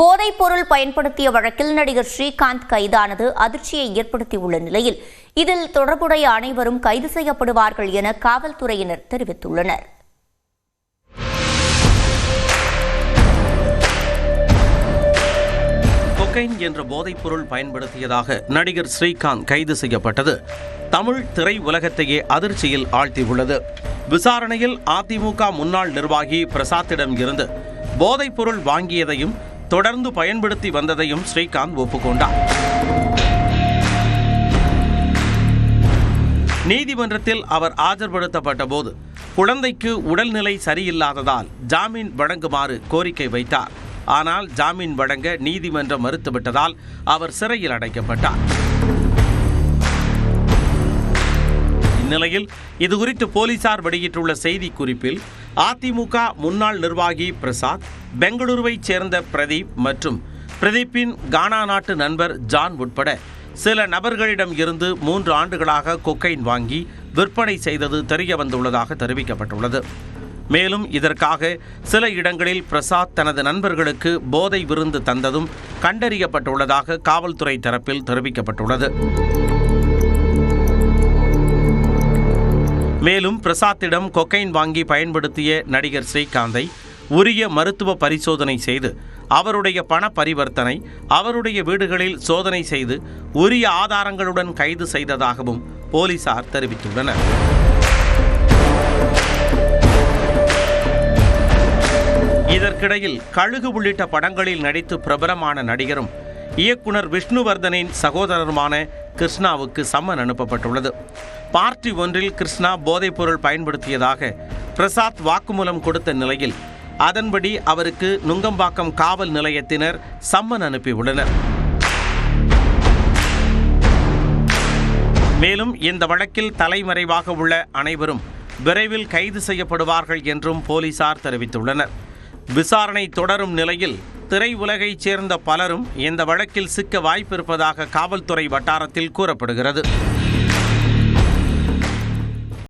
போதைப் பொருள் பயன்படுத்திய வழக்கில் நடிகர் ஸ்ரீகாந்த் கைதானது அதிர்ச்சியை ஏற்படுத்தியுள்ள நிலையில் இதில் தொடர்புடைய அனைவரும் கைது செய்யப்படுவார்கள் என காவல்துறையினர் தெரிவித்துள்ளனர். கொக்கைன் என்ற போதைப் பொருள் பயன்படுத்தியதாக நடிகர் ஸ்ரீகாந்த் கைது செய்யப்பட்டது தமிழ் திரை உலகத்தையே அதிர்ச்சியில் ஆழ்த்தியுள்ளது. விசாரணையில் அதிமுக முன்னாள் நிர்வாகி பிரசாத்திடம் இருந்து போதைப் பொருள் வாங்கியதையும் தொடர்ந்து பயன்படுத்தி வந்ததையும் ஸ்ரீகாந்த் ஒப்புக்கொண்டார். நீதிமன்றத்தில் அவர் ஆஜர்படுத்தப்பட்ட போது குழந்தைக்கு உடல்நிலை சரியில்லாததால் ஜாமீன் வழங்குமாறு கோரிக்கை வைத்தார். ஆனால் ஜாமீன் வழங்க நீதிமன்றம் மறுத்துவிட்டதால் அவர் சிறையில் அடைக்கப்பட்டார். இந்நிலையில் இதுகுறித்து போலீசார் வெளியிட்டுள்ள செய்திக்குறிப்பில் அதிமுக முன்னாள் நிர்வாகி பிரசாத், பெங்களூருவைச் சேர்ந்த பிரதீப் மற்றும் பிரதீப்பின் கானா நாட்டு நண்பர் ஜான் உட்பட சில நபர்களிடம் இருந்து 3 ஆண்டுகளாக கொக்கைன் வாங்கி விற்பனை செய்தது தெரியவந்துள்ளதாக தெரிவிக்கப்பட்டுள்ளது. மேலும் இதற்காக சில இடங்களில் பிரசாத் தனது நண்பர்களுக்கு போதை விருந்து தந்ததும் கண்டறியப்பட்டுள்ளதாக காவல்துறை தரப்பில் தெரிவிக்கப்பட்டுள்ளது. மேலும் பிரசாத்திடம் கொக்கைன் வாங்கி பயன்படுத்திய நடிகர் ஸ்ரீகாந்தை உரிய மருத்துவ பரிசோதனை செய்து அவருடைய பண பரிவர்த்தனை, அவருடைய வீடுகளில் சோதனை செய்து உரிய ஆதாரங்களுடன் கைது செய்ததாகவும் போலீசார் தெரிவித்துள்ளனர். இதற்கிடையில் கழுகு உள்ளிட்ட படங்களில் நடித்து பிரபலமான நடிகரும் இயக்குனர் விஷ்ணுவர்தனின் சகோதரருமான கிருஷ்ணாவுக்கு சம்மன் அனுப்பப்பட்டுள்ளது. பார்ட்டி ஒன்றில் கிருஷ்ணா போதைப்பொருள் பயன்படுத்தியதாக பிரசாத் வாக்குமூலம் கொடுத்த நிலையில் அதன்படி அவருக்கு நுங்கம்பாக்கம் காவல் நிலையத்தினர் சம்மன் அனுப்பியுள்ளனர். மேலும் இந்த வழக்கில் தலைமறைவாக உள்ள அனைவரும் விரைவில் கைது செய்யப்படுவார்கள் என்றும் போலீசார் தெரிவித்துள்ளனர். விசாரணை தொடரும் நிலையில் திரையுலகைச் சேர்ந்த பலரும் இந்த வழக்கில் சிக்க வாய்ப்பிருப்பதாக காவல்துறை வட்டாரத்தில் கூறப்படுகிறது.